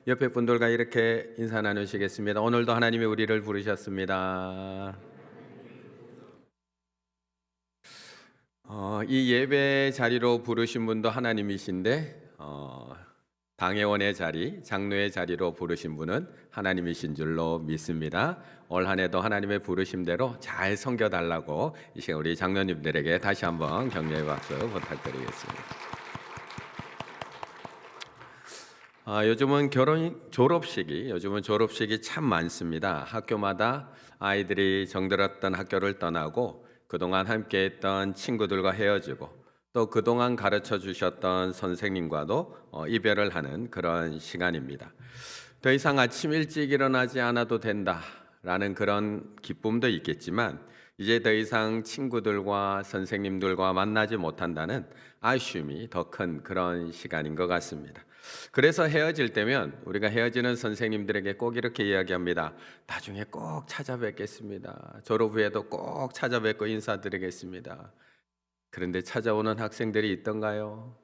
옆에 분들과 이렇게 인사 나누시겠습니다. 오늘도 하나님이 우리를 부르셨습니다. 이 예배 자리로 부르신 분도 하나님이신데 당회원의 자리, 장로의 자리로 부르신 분은 하나님이신 줄로 믿습니다. 올 한 해도 하나님의 부르심대로 잘 섬겨달라고 이 시간 우리 장로님들에게 다시 한번 격려의 박수 부탁드리겠습니다. 요즘은 졸업식이 참 많습니다. 학교마다 아이들이 정들었던 학교를 떠나고 그동안 함께했던 친구들과 헤어지고 또 그동안 가르쳐 주셨던 선생님과도 이별을 하는 그런 시간입니다. 더 이상 아침 일찍 일어나지 않아도 된다라는 그런 기쁨도 있겠지만 이제 더 이상 친구들과 선생님들과 만나지 못한다는 아쉬움이 더 큰 그런 시간인 것 같습니다. 그래서 헤어질 때면 우리가 헤어지는 선생님들에게 꼭 이렇게 이야기합니다. 나중에 꼭 찾아뵙겠습니다. 졸업 후에도 꼭 찾아뵙고 인사드리겠습니다. 그런데 찾아오는 학생들이 있던가요?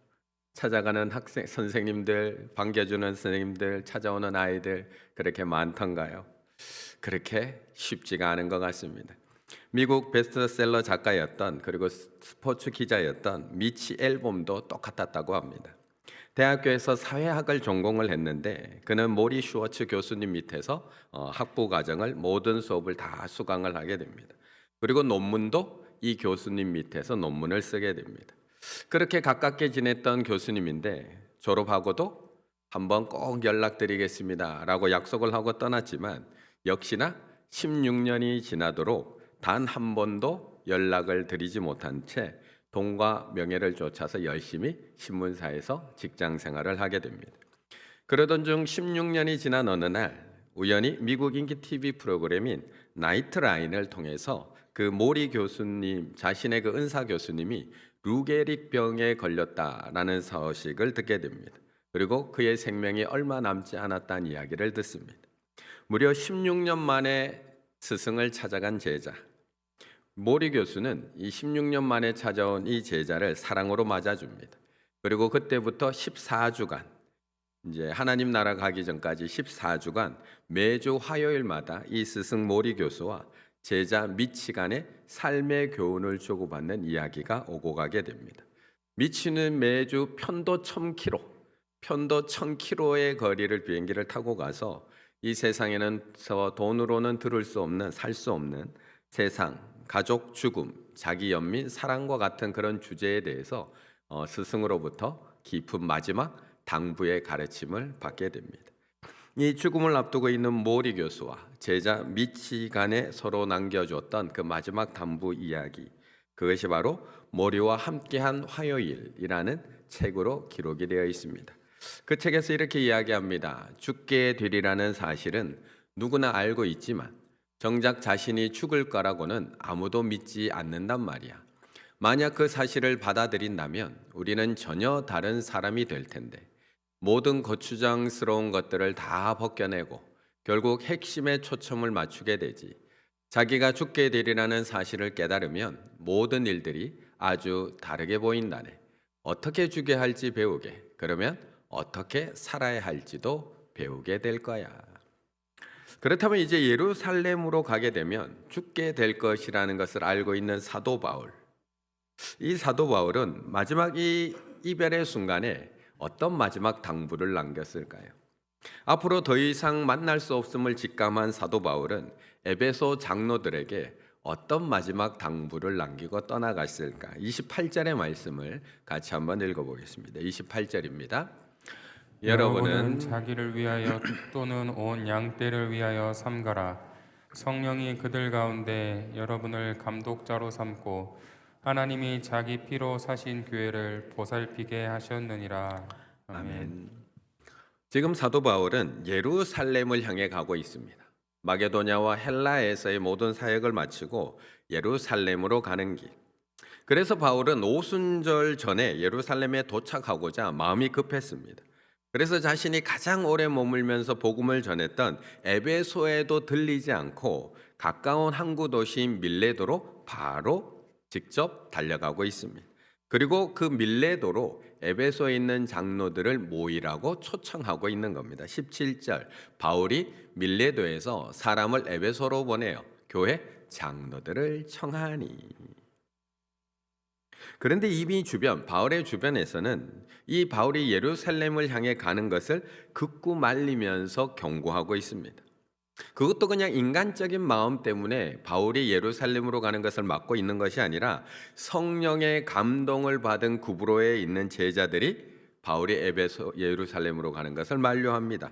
찾아가는 선생님들, 반겨주는 선생님들, 찾아오는 아이들 그렇게 많던가요? 그렇게 쉽지가 않은 것 같습니다. 미국 베스트셀러 작가였던 그리고 스포츠 기자였던 미치 앨범도 똑같았다고 합니다. 대학교에서 사회학을 전공을 했는데 그는 모리 슈워츠 교수님 밑에서 학부 과정을 모든 수업을 다 수강을 하게 됩니다. 그리고 논문도 이 교수님 밑에서 논문을 쓰게 됩니다. 그렇게 가깝게 지냈던 교수님인데 졸업하고도 한번 꼭 연락드리겠습니다 라고 약속을 하고 떠났지만 역시나 16년이 지나도록 단 한 번도 연락을 드리지 못한 채 돈과 명예를 쫓아서 열심히 신문사에서 직장 생활을 하게 됩니다. 그러던 중 16년이 지난 어느 날 우연히 미국 인기 TV 프로그램인 나이트라인을 통해서 그 모리 교수님 자신의 그 은사 교수님이 루게릭병에 걸렸다라는 소식을 듣게 됩니다. 그리고 그의 생명이 얼마 남지 않았다는 이야기를 듣습니다. 무려 16년 만에 스승을 찾아간 제자 모리 교수는 이 16년 만에 찾아온 이 제자를 사랑으로 맞아줍니다. 그리고 그때부터 14주간 이제 하나님 나라 가기 전까지 14주간 매주 화요일마다 이 스승 모리 교수와 제자 미치 간의 삶의 교훈을 주고받는 이야기가 오고 가게 됩니다. 미치는 매주 편도 1000km의 거리를 비행기를 타고 가서 이 세상에는 돈으로는 들을 수 없는 살 수 없는 세상 가족 죽음, 자기 연민, 사랑과 같은 그런 주제에 대해서 스승으로부터 깊은 마지막 당부의 가르침을 받게 됩니다. 이 죽음을 앞두고 있는 모리 교수와 제자 미치 간에 서로 남겨줬던 그 마지막 당부 이야기, 그것이 바로 모리와 함께한 화요일이라는 책으로 기록이 되어 있습니다. 그 책에서 이렇게 이야기합니다. 죽게 되리라는 사실은 누구나 알고 있지만 정작 자신이 죽을 거라고는 아무도 믿지 않는단 말이야. 만약 그 사실을 받아들인다면 우리는 전혀 다른 사람이 될 텐데 모든 거추장스러운 것들을 다 벗겨내고 결국 핵심에 초점을 맞추게 되지. 자기가 죽게 되리라는 사실을 깨달으면 모든 일들이 아주 다르게 보인다네. 어떻게 죽게 할지 배우게. 그러면 어떻게 살아야 할지도 배우게 될 거야. 그렇다면 이제 예루살렘으로 가게 되면 죽게 될 것이라는 것을 알고 있는 사도 바울. 이 사도 바울은 마지막 이 이별의 순간에 어떤 마지막 당부를 남겼을까요? 앞으로 더 이상 만날 수 없음을 직감한 사도 바울은 에베소 장로들에게 어떤 마지막 당부를 남기고 떠나갔을까? 28절의 말씀을 같이 한번 읽어보겠습니다. 28절입니다. 여러분은 자기를 위하여 또는 온 양떼를 위하여 삼가라. 성령이 그들 가운데 여러분을 감독자로 삼고 하나님이 자기 피로 사신 교회를 보살피게 하셨느니라. 아멘. 지금 사도 바울은 예루살렘을 향해 가고 있습니다. 마게도냐와 헬라에서의 모든 사역을 마치고 예루살렘으로 가는 길. 그래서 바울은 오순절 전에 예루살렘에 도착하고자 마음이 급했습니다. 그래서 자신이 가장 오래 머물면서 복음을 전했던 에베소에도 들리지 않고 가까운 항구 도시인 밀레도로 바로 직접 달려가고 있습니다. 그리고 그 밀레도로 에베소에 있는 장로들을 모이라고 초청하고 있는 겁니다. 17절 바울이 밀레도에서 사람을 에베소로 보내어 교회 장로들을 청하니. 그런데 이미 바울의 주변에서는 이 바울이 예루살렘을 향해 가는 것을 극구 말리면서 경고하고 있습니다. 그것도 그냥 인간적인 마음 때문에 바울이 예루살렘으로 가는 것을 막고 있는 것이 아니라 성령의 감동을 받은 구브로에 있는 제자들이 바울이 예루살렘으로 가는 것을 만류합니다.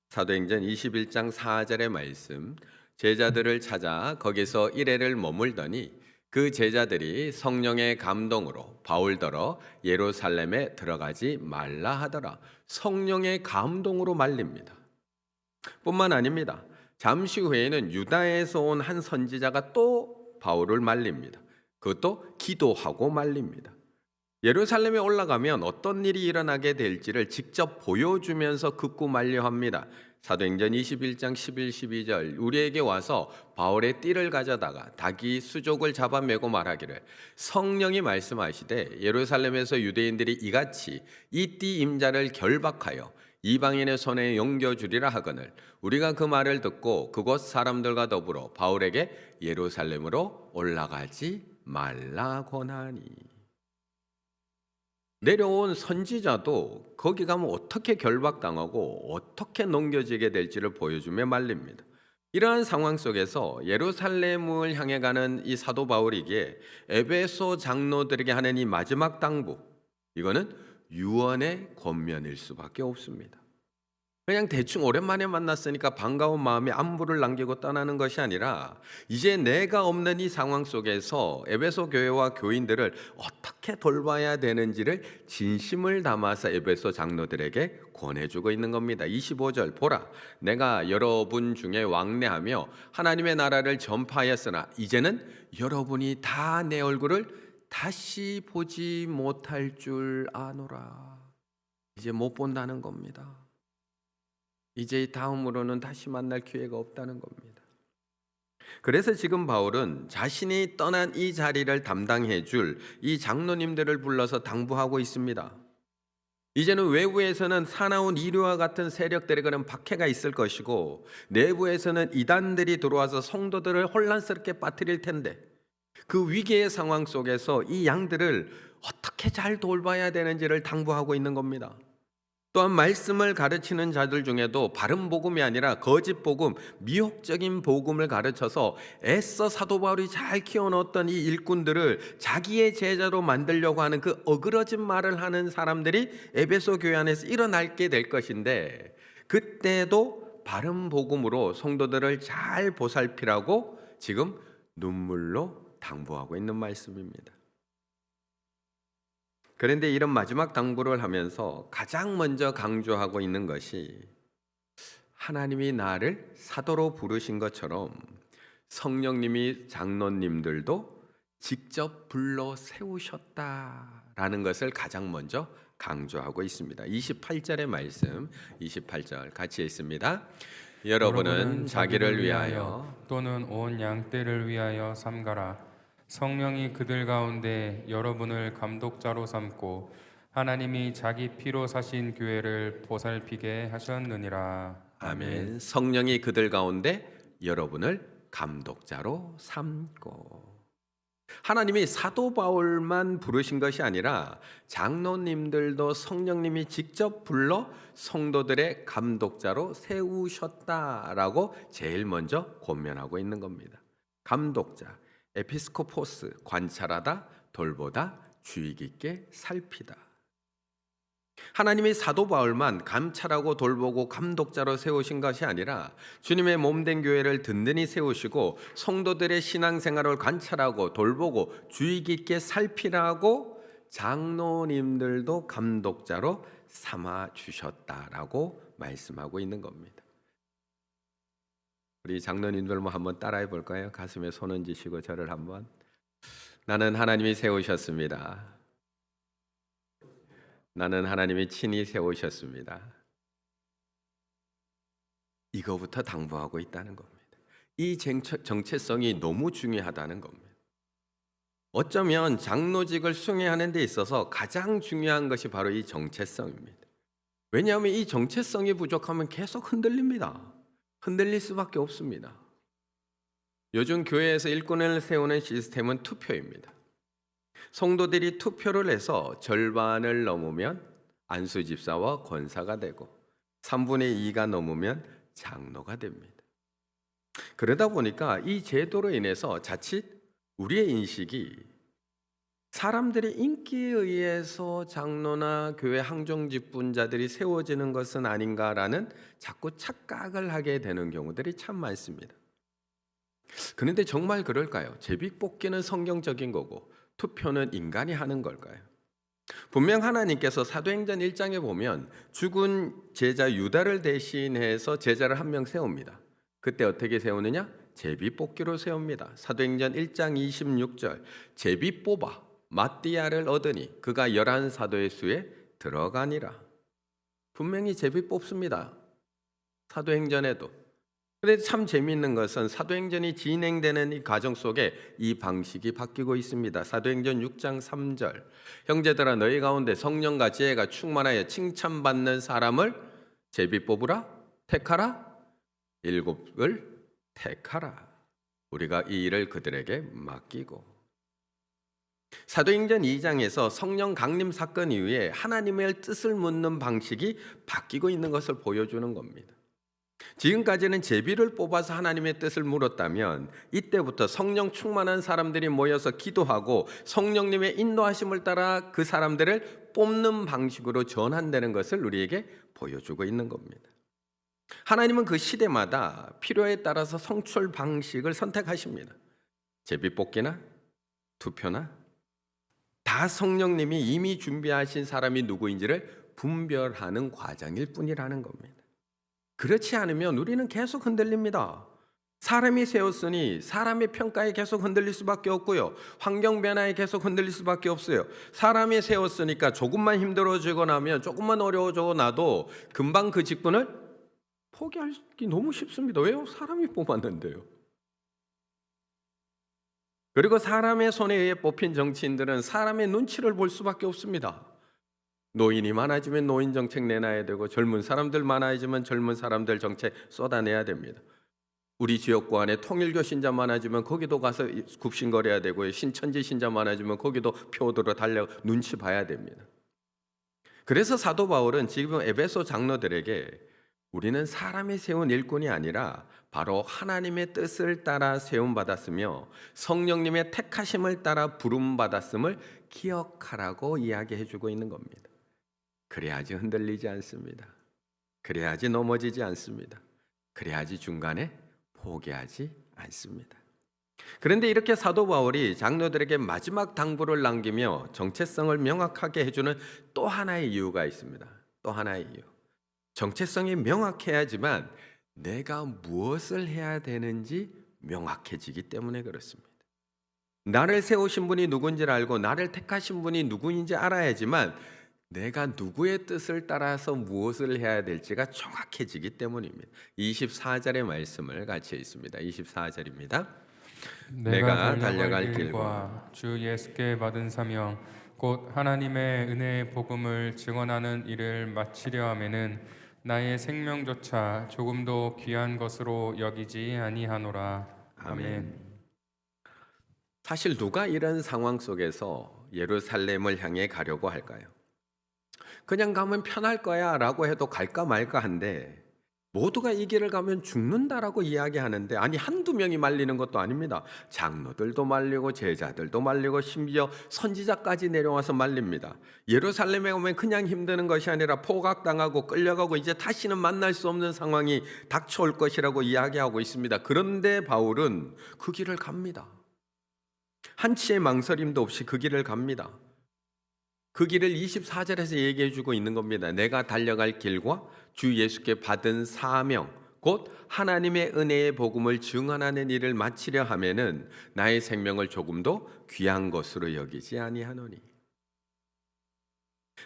사도행전 21장 4절의 말씀, 제자들을 찾아 거기서 이래를 머물더니 그 제자들이 성령의 감동으로 바울더러 예루살렘에 들어가지 말라 하더라. 성령의 감동으로 말립니다. 뿐만 아닙니다. 잠시 후에는 유다에서 온 한 선지자가 또 바울을 말립니다. 그것도 기도하고 말립니다. 예루살렘에 올라가면 어떤 일이 일어나게 될지를 직접 보여주면서 극구 만류합니다. 사도행전 21장 11, 12절 우리에게 와서 바울의 띠를 가져다가 닭이 수족을 잡아매고 말하기를 성령이 말씀하시되 예루살렘에서 유대인들이 이같이 이 띠 임자를 결박하여 이방인의 손에 넘겨주리라 하거늘 우리가 그 말을 듣고 그곳 사람들과 더불어 바울에게 예루살렘으로 올라가지 말라 권하니. 내려온 선지자도 거기 가면 어떻게 결박당하고 어떻게 넘겨지게 될지를 보여주며 말립니다. 이러한 상황 속에서 예루살렘을 향해 가는 이 사도 바울에게 에베소 장로들에게 하는 이 마지막 당부, 이거는 유언의 권면일 수밖에 없습니다. 그냥 대충 오랜만에 만났으니까 반가운 마음에 안부를 남기고 떠나는 것이 아니라 이제 내가 없는 이 상황 속에서 에베소 교회와 교인들을 어떻게 돌봐야 되는지를 진심을 담아서 에베소 장로들에게 권해주고 있는 겁니다. 25절 보라 내가 여러분 중에 왕래하며 하나님의 나라를 전파하였으나 이제는 여러분이 다 내 얼굴을 다시 보지 못할 줄 아노라. 이제 못 본다는 겁니다. 이제 다음으로는 다시 만날 기회가 없다는 겁니다. 그래서 지금 바울은 자신이 떠난 이 자리를 담당해 줄 이 장로님들을 불러서 당부하고 있습니다. 이제는 외부에서는 사나운 이류와 같은 세력들의 그런 박해가 있을 것이고 내부에서는 이단들이 들어와서 성도들을 혼란스럽게 빠뜨릴 텐데 그 위기의 상황 속에서 이 양들을 어떻게 잘 돌봐야 되는지를 당부하고 있는 겁니다. 또한 말씀을 가르치는 자들 중에도 바른 복음이 아니라 거짓 복음, 미혹적인 복음을 가르쳐서 애써 사도 바울이 잘 키워놓았던 이 일꾼들을 자기의 제자로 만들려고 하는 그 어그러진 말을 하는 사람들이 에베소 교회 안에서 일어나게 될 것인데 그때도 바른 복음으로 성도들을 잘 보살피라고 지금 눈물로 당부하고 있는 말씀입니다. 그런데 이런 마지막 당부를 하면서 가장 먼저 강조하고 있는 것이 하나님이 나를 사도로 부르신 것처럼 성령님이 장로님들도 직접 불러 세우셨다라는 것을 가장 먼저 강조하고 있습니다. 28절의 말씀, 28절 같이 읽습니다. 여러분은 자기를 위하여 또는 온 양떼를 위하여 삼가라. 성령이 그들 가운데 여러분을 감독자로 삼고 하나님이 자기 피로 사신 교회를 보살피게 하셨느니라. 아멘. 성령이 그들 가운데 여러분을 감독자로 삼고. 하나님이 사도 바울만 부르신 것이 아니라 장로님들도 성령님이 직접 불러 성도들의 감독자로 세우셨다라고 제일 먼저 권면하고 있는 겁니다. 감독자, 에피스코포스, 관찰하다, 돌보다, 주의 깊게 살피다. 하나님이 사도 바울만 감찰하고 돌보고 감독자로 세우신 것이 아니라 주님의 몸된 교회를 든든히 세우시고 성도들의 신앙생활을 관찰하고 돌보고 주의 깊게 살피라고 장로님들도 감독자로 삼아 주셨다라고 말씀하고 있는 겁니다. 우리 장로님들 한번 따라해 볼까요? 가슴에 손 얹으시고 저를 한번. 나는 하나님이 세우셨습니다. 나는 하나님이 친히 세우셨습니다. 이거부터 당부하고 있다는 겁니다. 이 정체성이 너무 중요하다는 겁니다. 어쩌면 장로직을 수행하는 데 있어서 가장 중요한 것이 바로 이 정체성입니다. 왜냐하면 이 정체성이 부족하면 계속 흔들립니다. 흔들릴 수밖에 없습니다. 요즘 교회에서 일꾼을 세우는 시스템은 투표입니다. 성도들이 투표를 해서 절반을 넘으면 안수집사와 권사가 되고 3분의 2가 넘으면 장로가 됩니다. 그러다 보니까 이 제도로 인해서 자칫 우리의 인식이 사람들의 인기에 의해서 장로나 교회 항정직분자들이 세워지는 것은 아닌가라는 자꾸 착각을 하게 되는 경우들이 참 많습니다. 그런데 정말 그럴까요? 제비뽑기는 성경적인 거고 투표는 인간이 하는 걸까요? 분명 하나님께서 사도행전 1장에 보면 죽은 제자 유다를 대신해서 제자를 한 명 세웁니다. 그때 어떻게 세우느냐? 제비뽑기로 세웁니다. 사도행전 1장 26절 제비 뽑아 마띠아를 얻으니 그가 11사도의 수에 들어가니라. 분명히 제비 뽑습니다. 사도행전에도. 그런데 참 재미있는 것은 사도행전이 진행되는 이 과정 속에 이 방식이 바뀌고 있습니다. 사도행전 6장 3절 형제들아 너희 가운데 성령과 지혜가 충만하여 칭찬받는 사람을 제비 뽑으라 택하라 7을 택하라. 우리가 이 일을 그들에게 맡기고. 사도행전 2장에서 성령 강림 사건 이후에 하나님의 뜻을 묻는 방식이 바뀌고 있는 것을 보여주는 겁니다. 지금까지는 제비를 뽑아서 하나님의 뜻을 물었다면 이때부터 성령 충만한 사람들이 모여서 기도하고 성령님의 인도하심을 따라 그 사람들을 뽑는 방식으로 전환되는 것을 우리에게 보여주고 있는 겁니다. 하나님은 그 시대마다 필요에 따라서 성출 방식을 선택하십니다. 제비뽑기나 투표나 다 성령님이 이미 준비하신 사람이 누구인지를 분별하는 과정일 뿐이라는 겁니다. 그렇지 않으면 우리는 계속 흔들립니다. 사람이 세웠으니 사람의 평가에 계속 흔들릴 수밖에 없고요. 환경 변화에 계속 흔들릴 수밖에 없어요. 사람이 세웠으니까 조금만 힘들어지고 나면 조금만 어려워지고 나도 금방 그 직분을 포기하기 너무 쉽습니다. 왜요? 사람이 뽑았는데요. 그리고 사람의 손에 의해 뽑힌 정치인들은 사람의 눈치를 볼 수밖에 없습니다. 노인이 많아지면 노인 정책 내놔야 되고 젊은 사람들 많아지면 젊은 사람들 정책 쏟아내야 됩니다. 우리 지역구 안에 통일교 신자 많아지면 거기도 가서 굽신거려야 되고요. 신천지 신자 많아지면 거기도 표도로 달려 눈치 봐야 됩니다. 그래서 사도 바울은 지금 에베소 장로들에게 우리는 사람이 세운 일꾼이 아니라 바로 하나님의 뜻을 따라 세움받았으며 성령님의 택하심을 따라 부름받았음을 기억하라고 이야기해주고 있는 겁니다. 그래야지 흔들리지 않습니다. 그래야지 넘어지지 않습니다. 그래야지 중간에 포기하지 않습니다. 그런데 이렇게 사도 바울이 장로들에게 마지막 당부를 남기며 정체성을 명확하게 해주는 또 하나의 이유가 있습니다. 또 하나의 이유. 정체성이 명확해야지만 내가 무엇을 해야 되는지 명확해지기 때문에 그렇습니다. 나를 세우신 분이 누군지를 알고 나를 택하신 분이 누구인지 알아야지만 내가 누구의 뜻을 따라서 무엇을 해야 될지가 정확해지기 때문입니다. 24절의 말씀을 같이 읽습니다. 24절입니다. 내가 달려갈 길과 주 예수께 받은 사명 곧 하나님의 은혜의 복음을 증언하는 일을 마치려 하면은 나의 생명조차 조금도 귀한 것으로 여기지 아니하노라. 아멘. 사실 누가 이런 상황 속에서 예루살렘을 향해 가려고 할까요? 그냥 가면 편할 거야 라고 해도 갈까 말까 한데 모두가 이 길을 가면 죽는다라고 이야기하는데 아니 한두 명이 말리는 것도 아닙니다. 장로들도 말리고 제자들도 말리고 심지어 선지자까지 내려와서 말립니다. 예루살렘에 오면 그냥 힘드는 것이 아니라 포각당하고 끌려가고 이제 다시는 만날 수 없는 상황이 닥쳐올 것이라고 이야기하고 있습니다. 그런데 바울은 그 길을 갑니다. 한치의 망설임도 없이 그 길을 갑니다. 그 길을 24절에서 얘기해 주고 있는 겁니다. 내가 달려갈 길과 주 예수께 받은 사명 곧 하나님의 은혜의 복음을 증언하는 일을 마치려 하면은 나의 생명을 조금도 귀한 것으로 여기지 아니하노니.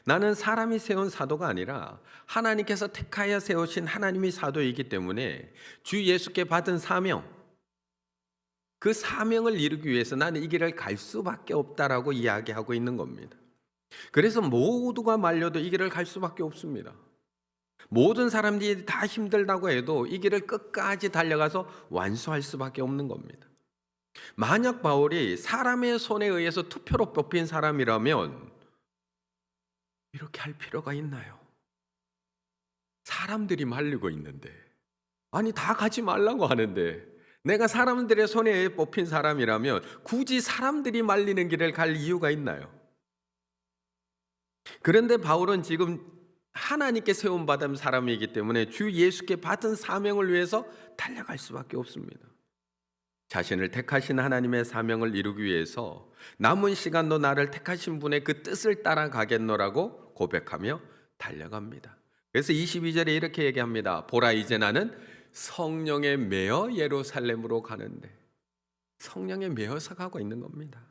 나는 사람이 세운 사도가 아니라 하나님께서 택하여 세우신 하나님이 사도이기 때문에 주 예수께 받은 사명 그 사명을 이루기 위해서 나는 이 길을 갈 수밖에 없다라고 이야기하고 있는 겁니다. 그래서 모두가 말려도 이 길을 갈 수밖에 없습니다. 모든 사람들이 다 힘들다고 해도 이 길을 끝까지 달려가서 완수할 수밖에 없는 겁니다. 만약 바울이 사람의 손에 의해서 투표로 뽑힌 사람이라면 이렇게 할 필요가 있나요? 사람들이 말리고 있는데, 아니 다 가지 말라고 하는데, 내가 사람들의 손에 의해 뽑힌 사람이라면 굳이 사람들이 말리는 길을 갈 이유가 있나요? 그런데 바울은 지금 하나님께 세움받은 사람이기 때문에 주 예수께 받은 사명을 위해서 달려갈 수밖에 없습니다. 자신을 택하신 하나님의 사명을 이루기 위해서 남은 시간도 나를 택하신 분의 그 뜻을 따라가겠노라고 고백하며 달려갑니다. 그래서 22절에 이렇게 얘기합니다. 보라, 이제 나는 성령에 매어 예루살렘으로 가는데, 성령에 매어서 가고 있는 겁니다.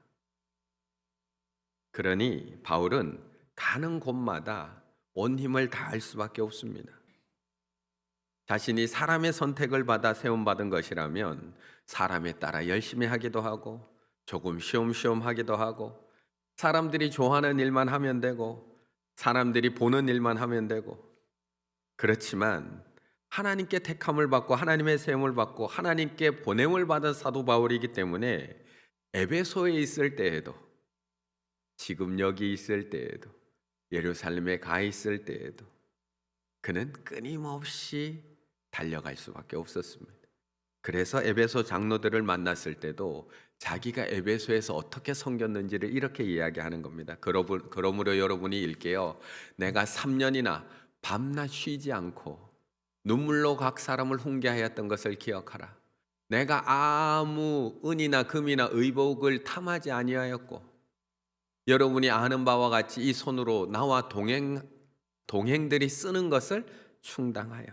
그러니 바울은 가는 곳마다 온 힘을 다할 수밖에 없습니다. 자신이 사람의 선택을 받아 세움받은 것이라면 사람에 따라 열심히 하기도 하고 조금 쉬엄쉬엄 하기도 하고 사람들이 좋아하는 일만 하면 되고 사람들이 보는 일만 하면 되고, 그렇지만 하나님께 택함을 받고 하나님의 세움을 받고 하나님께 보냄을 받은 사도 바울이기 때문에 에베소에 있을 때에도, 지금 여기 있을 때에도, 예루살렘에 가 있을 때에도 그는 끊임없이 달려갈 수밖에 없었습니다. 그래서 에베소 장로들을 만났을 때도 자기가 에베소에서 어떻게 섬겼는지를 이렇게 이야기하는 겁니다. 그러므로 여러분이 읽게요. 내가 3년이나 밤낮 쉬지 않고 눈물로 각 사람을 훈계하였던 것을 기억하라. 내가 아무 은이나 금이나 의복을 탐하지 아니하였고 여러분이 아는 바와 같이 이 손으로 나와 동행들이 쓰는 것을 충당하여.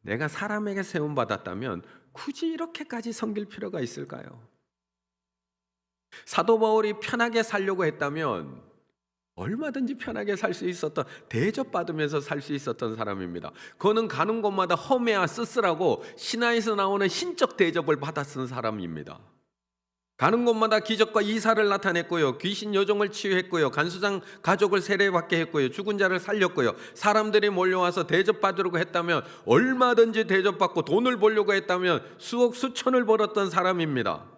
내가 사람에게 세움받았다면 굳이 이렇게까지 섬길 필요가 있을까요? 사도 바울이 편하게 살려고 했다면 얼마든지 편하게 살 수 있었던, 대접받으면서 살 수 있었던 사람입니다. 그는 가는 곳마다 험해야 쓰쓰라고 신화에서 나오는 신적 대접을 받았던 사람입니다. 가는 곳마다 기적과 이사를 나타냈고요, 귀신 요정을 치유했고요, 간수장 가족을 세례받게 했고요, 죽은 자를 살렸고요, 사람들이 몰려와서 대접받으려고 했다면 얼마든지 대접받고 돈을 벌려고 했다면 수억 수천을 벌었던 사람입니다.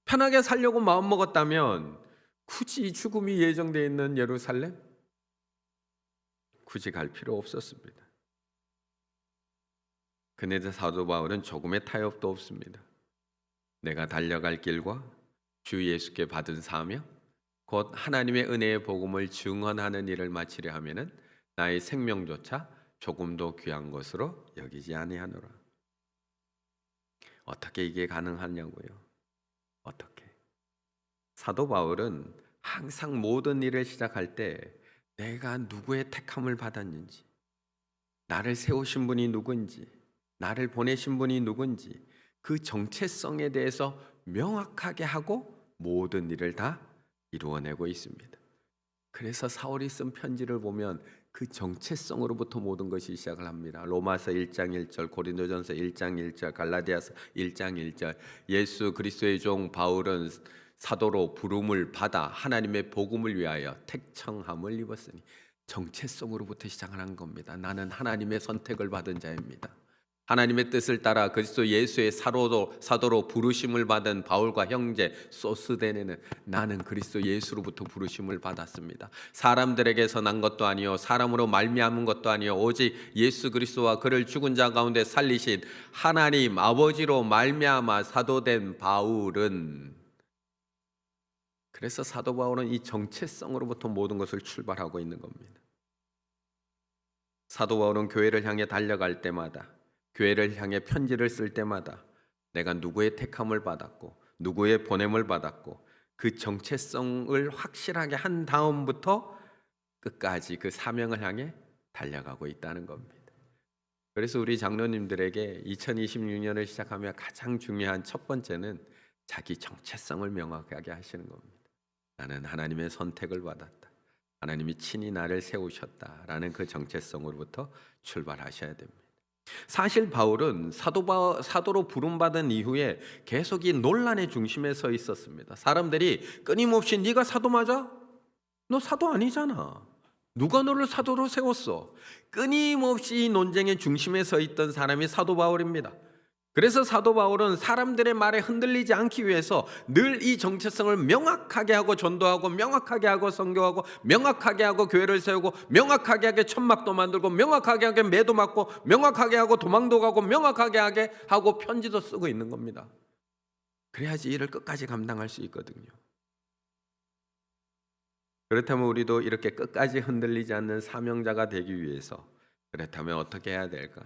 편하게 살려고 마음먹었다면 굳이 죽음이 예정되어 있는 예루살렘? 굳이 갈 필요 없었습니다. 그런데 사도 바울은 조금의 타협도 없습니다. 내가 달려갈 길과 주 예수께 받은 사명, 곧 하나님의 은혜의 복음을 증언하는 일을 마치려 하면은 나의 생명조차 조금도 귀한 것으로 여기지 아니하노라. 어떻게 이게 가능하냐고요? 어떻게? 사도 바울은 항상 모든 일을 시작할 때 내가 누구의 택함을 받았는지, 나를 세우신 분이 누군지, 나를 보내신 분이 누군지 그 정체성에 대해서 명확하게 하고 모든 일을 다 이루어내고 있습니다. 그래서 사울이 쓴 편지를 보면 그 정체성으로부터 모든 것이 시작을 합니다. 로마서 1장 1절, 고린도전서 1장 1절, 갈라디아서 1장 1절. 예수 그리스도의 종 바울은 사도로 부름을 받아 하나님의 복음을 위하여 택청함을 입었으니, 정체성으로부터 시작을 한 겁니다. 나는 하나님의 선택을 받은 자입니다. 하나님의 뜻을 따라 그리스도 예수의 사도로 부르심을 받은 바울과 형제 소스데네는 나는 그리스도 예수로부터 부르심을 받았습니다. 사람들에게서 난 것도 아니요 사람으로 말미암은 것도 아니요 오직 예수 그리스도와 그를 죽은 자 가운데 살리신 하나님 아버지로 말미암아 사도된 바울은, 그래서 사도 바울은 이 정체성으로부터 모든 것을 출발하고 있는 겁니다. 사도 바울은 교회를 향해 달려갈 때마다, 교회를 향해 편지를 쓸 때마다 내가 누구의 택함을 받았고 누구의 보냄을 받았고 그 정체성을 확실하게 한 다음부터 끝까지 그 사명을 향해 달려가고 있다는 겁니다. 그래서 우리 장로님들에게 2026년을 시작하며 가장 중요한 첫 번째는 자기 정체성을 명확하게 하시는 겁니다. 나는 하나님의 선택을 받았다, 하나님이 친히 나를 세우셨다라는 그 정체성으로부터 출발하셔야 됩니다. 사실 바울은 사도로 부름받은 이후에 계속 이 논란의 중심에 서 있었습니다. 사람들이 끊임없이 네가 사도 맞아? 너 사도 아니잖아. 누가 너를 사도로 세웠어? 끊임없이 이 논쟁의 중심에 서 있던 사람이 사도 바울입니다. 그래서 사도 바울은 사람들의 말에 흔들리지 않기 위해서 늘 이 정체성을 명확하게 하고 전도하고 명확하게 하고 선교하고 명확하게 하고 교회를 세우고 명확하게 하게 천막도 만들고 명확하게 하게 매도 맞고 명확하게 하고 도망도 가고 명확하게 하게 하고 편지도 쓰고 있는 겁니다. 그래야지 일을 끝까지 감당할 수 있거든요. 그렇다면 우리도 이렇게 끝까지 흔들리지 않는 사명자가 되기 위해서 그렇다면 어떻게 해야 될까?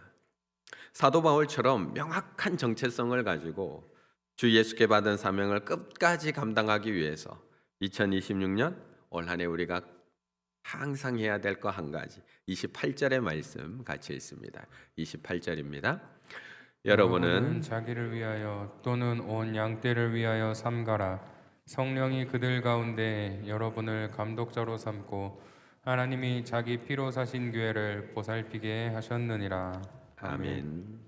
사도 바울처럼 명확한 정체성을 가지고 주 예수께 받은 사명을 끝까지 감당하기 위해서 2026년 올 한 해 우리가 항상 해야 될 거 한 가지 28절의 말씀 같이 읽습니다. 28절입니다. 여러분은 자기를 위하여 또는 온 양떼를 위하여 삼가라. 성령이 그들 가운데 여러분을 감독자로 삼고 하나님이 자기 피로 사신 교회를 보살피게 하셨느니라. 아멘.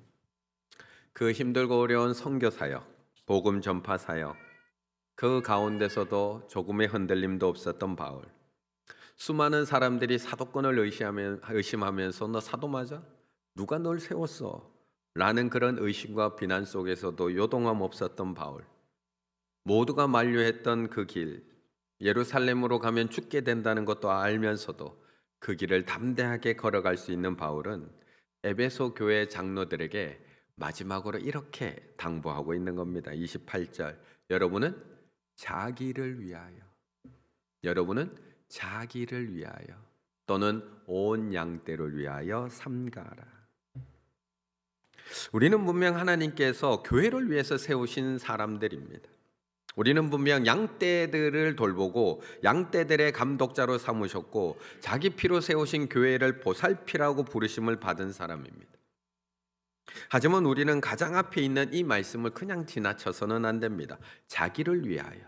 그 힘들고 어려운 선교 사역, 복음 전파 사역, 그 가운데서도 조금의 흔들림도 없었던 바울. 수많은 사람들이 사도권을 의심하면서 너 사도 맞아? 누가 널 세웠어? 라는 그런 의심과 비난 속에서도 요동함 없었던 바울. 모두가 만류했던 그 길, 예루살렘으로 가면 죽게 된다는 것도 알면서도 그 길을 담대하게 걸어갈 수 있는 바울은 에베소 교회 장로들에게 마지막으로 이렇게 당부하고 있는 겁니다. 28절. 여러분은 자기를 위하여 또는 온 양떼를 위하여 삼가라. 우리는 분명 하나님께서 교회를 위해서 세우신 사람들입니다. 우리는 분명 양떼들을 돌보고 양떼들의 감독자로 삼으셨고 자기 피로 세우신 교회를 보살피라고 부르심을 받은 사람입니다. 하지만 우리는 가장 앞에 있는 이 말씀을 그냥 지나쳐서는 안 됩니다. 자기를 위하여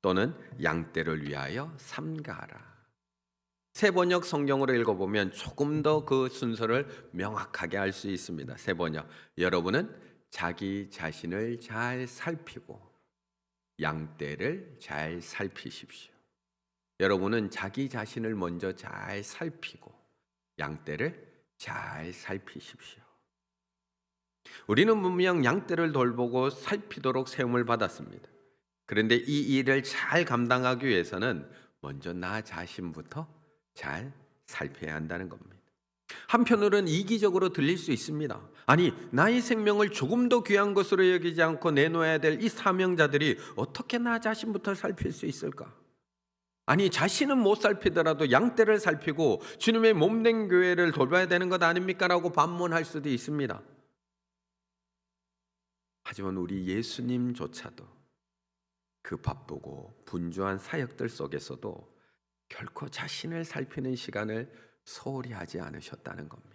또는 양떼를 위하여 삼가라. 새 번역 성경으로 읽어보면 조금 더 그 순서를 명확하게 알 수 있습니다. 새 번역. 여러분은 자기 자신을 잘 살피고 양떼를 잘 살피십시오. 여러분은 자기 자신을 먼저 잘 살피고 양떼를 잘 살피십시오. 우리는 분명 양떼를 돌보고 살피도록 세움을 받았습니다. 그런데 이 일을 잘 감당하기 위해서는 먼저 나 자신부터 잘 살펴야 한다는 겁니다. 한편으로는 이기적으로 들릴 수 있습니다. 아니, 나의 생명을 조금 더 귀한 것으로 여기지 않고 내놓아야 될 이 사명자들이 어떻게 나 자신부터 살필 수 있을까? 아니, 자신은 못 살피더라도 양떼를 살피고 주님의 몸된 교회를 돌봐야 되는 것 아닙니까? 라고 반문할 수도 있습니다. 하지만 우리 예수님조차도 그 바쁘고 분주한 사역들 속에서도 결코 자신을 살피는 시간을 소홀히 하지 않으셨다는 겁니다.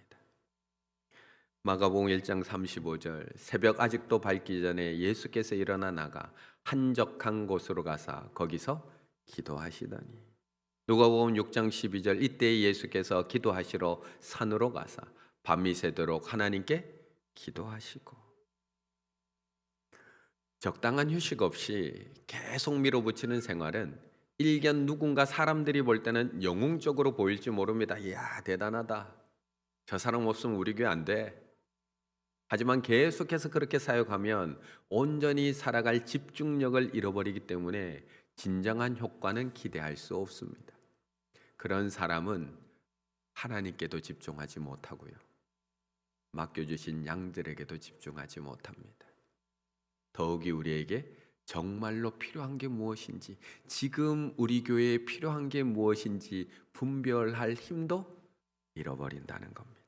마가복음 1장 35절 새벽 아직도 밝기 전에 예수께서 일어나 나가 한적한 곳으로 가사 거기서 기도하시더니 누가복음 6장 12절 이때 예수께서 기도하시러 산으로 가사 밤이 새도록 하나님께 기도하시고 적당한 휴식 없이 계속 밀어붙이는 생활은 일견 누군가 사람들이 볼 때는 영웅적으로 보일지 모릅니다. 이야, 대단하다. 저 사람 없으면 우리 교회 안 돼. 하지만 계속해서 그렇게 사역하면 온전히 살아갈 집중력을 잃어버리기 때문에 진정한 효과는 기대할 수 없습니다. 그런 사람은 하나님께도 집중하지 못하고요. 맡겨주신 양들에게도 집중하지 못합니다. 더욱이 우리에게 정말로 필요한 게 무엇인지, 지금 우리 교회에 필요한 게 무엇인지 분별할 힘도 잃어버린다는 겁니다.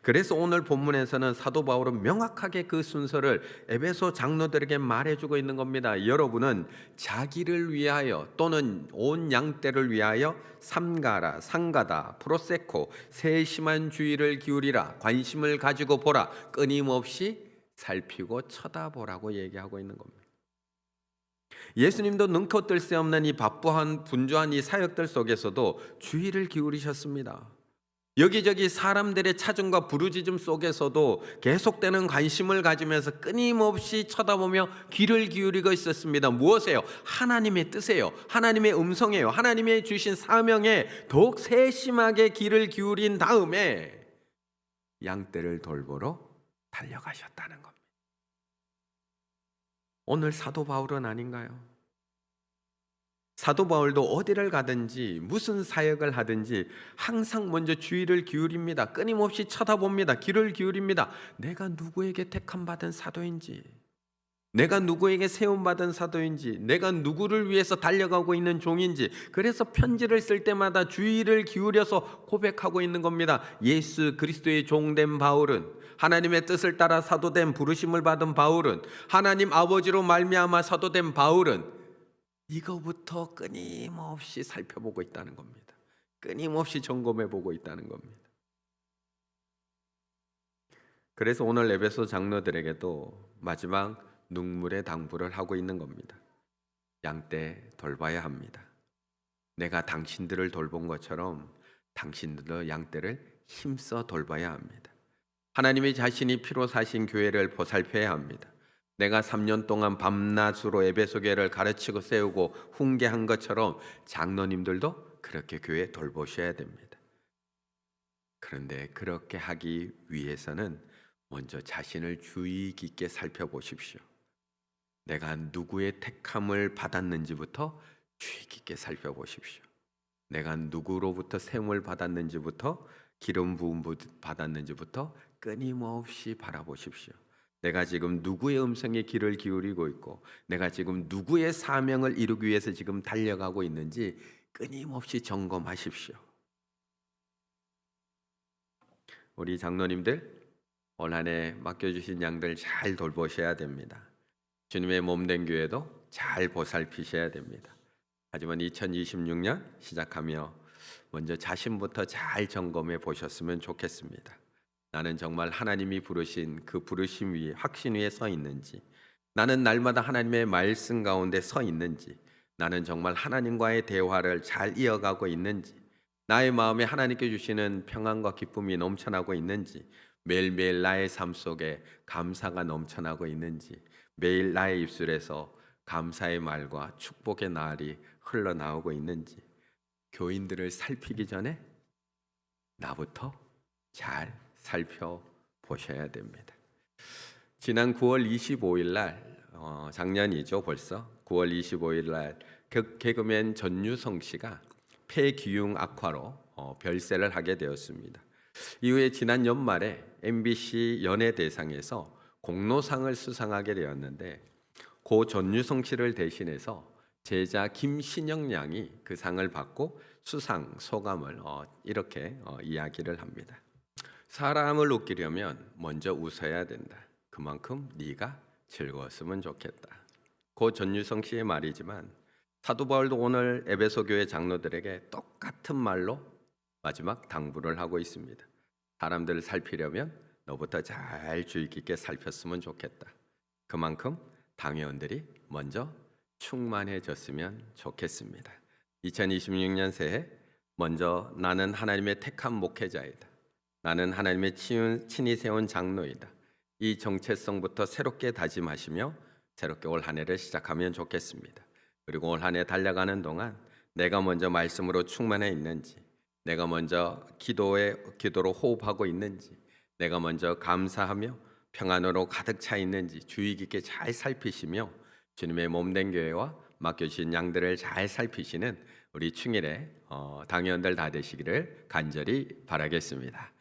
그래서 오늘 본문에서는 사도 바울은 명확하게 그 순서를 에베소 장로들에게 말해주고 있는 겁니다. 여러분은 자기를 위하여 또는 온 양떼를 위하여 삼가라, 상가다, 프로세코, 세심한 주의를 기울이라, 관심을 가지고 보라, 끊임없이 살피고 쳐다보라고 얘기하고 있는 겁니다. 예수님도 능코 뜰 새 없는 이 바쁘한 분주한 이 사역들 속에서도 주의를 기울이셨습니다. 여기저기 사람들의 찾음과 부르짖음 속에서도 계속되는 관심을 가지면서 끊임없이 쳐다보며 귀를 기울이고 있었습니다. 무엇이에요? 하나님의 뜻이에요. 하나님의 음성이에요. 하나님의 주신 사명에 더욱 세심하게 귀를 기울인 다음에 양떼를 돌보러 달려가셨다는 겁니다. 오늘 사도 바울은 아닌가요? 사도 바울도 어디를 가든지 무슨 사역을 하든지 항상 먼저 주의를 기울입니다. 끊임없이 쳐다봅니다. 귀를 기울입니다. 내가 누구에게 택함 받은 사도인지, 내가 누구에게 세움받은 사도인지, 내가 누구를 위해서 달려가고 있는 종인지, 그래서 편지를 쓸 때마다 주의를 기울여서 고백하고 있는 겁니다. 예수 그리스도의 종된 바울은, 하나님의 뜻을 따라 사도된 부르심을 받은 바울은, 하나님 아버지로 말미암아 사도된 바울은 이거부터 끊임없이 살펴보고 있다는 겁니다. 끊임없이 점검해 보고 있다는 겁니다. 그래서 오늘 에베소 장로들에게도 마지막 눈물의 당부를 하고 있는 겁니다. 양떼 돌봐야 합니다. 내가 당신들을 돌본 것처럼 당신들도 양떼를 힘써 돌봐야 합니다. 하나님이 자신이 피로 사신 교회를 보살펴야 합니다. 내가 3년 동안 밤낮으로 에베소 교회를 가르치고 세우고 훈계한 것처럼 장로님들도 그렇게 교회 돌보셔야 됩니다. 그런데 그렇게 하기 위해서는 먼저 자신을 주의 깊게 살펴보십시오. 내가 누구의 택함을 받았는지부터 주의 깊게 살펴보십시오. 내가 누구로부터 세움을 받았는지부터, 기름 부음 받았는지부터 끊임없이 바라보십시오. 내가 지금 누구의 음성에 귀를 기울이고 있고, 내가 지금 누구의 사명을 이루기 위해서 지금 달려가고 있는지 끊임없이 점검하십시오. 우리 장로님들, 올 한 해 맡겨주신 양들 잘 돌보셔야 됩니다. 주님의 몸된 교회도 잘 보살피셔야 됩니다. 하지만 2026년 시작하며 먼저 자신부터 잘 점검해 보셨으면 좋겠습니다. 나는 정말 하나님이 부르신 그 부르심 위에, 확신 위에 서 있는지, 나는 날마다 하나님의 말씀 가운데 서 있는지, 나는 정말 하나님과의 대화를 잘 이어가고 있는지, 나의 마음에 하나님께 주시는 평안과 기쁨이 넘쳐나고 있는지, 매일매일 나의 삶 속에 감사가 넘쳐나고 있는지, 매일 나의 입술에서 감사의 말과 축복의 날이 흘러나오고 있는지, 교인들을 살피기 전에 나부터 잘 살펴보셔야 됩니다. 지난 9월 25일 날, 작년이죠 벌써, 9월 25일 날 개그맨 전유성 씨가 폐기흉 악화로 별세를 하게 되었습니다. 이후에 지난 연말에 MBC 연예대상에서 공로상을 수상하게 되었는데, 고 전유성 씨를 대신해서 제자 김신영 양이 그 상을 받고 수상 소감을 이렇게 이야기를 합니다. 사람을 웃기려면 먼저 웃어야 된다. 그만큼 네가 즐거웠으면 좋겠다. 고 전유성 씨의 말이지만 사도 바울도 오늘 에베소 교회 장로들에게 똑같은 말로 마지막 당부를 하고 있습니다. 사람들을 살피려면 너부터 잘 주의 깊게 살폈으면 좋겠다. 그만큼 당회원들이 먼저 충만해졌으면 좋겠습니다. 2026년 새해 먼저 나는 하나님의 택한 목회자이다. 나는 하나님의 친히 세운 장로이다. 이 정체성부터 새롭게 다짐하시며 새롭게 올 한 해를 시작하면 좋겠습니다. 그리고 올 한 해 달려가는 동안 내가 먼저 말씀으로 충만해 있는지, 내가 먼저 기도로 호흡하고 있는지, 내가 먼저 감사하며 평안으로 가득 차 있는지 주의 깊게 잘 살피시며 주님의 몸된 교회와 맡겨주신 양들을 잘 살피시는 우리 충일의 당회원들 다 되시기를 간절히 바라겠습니다.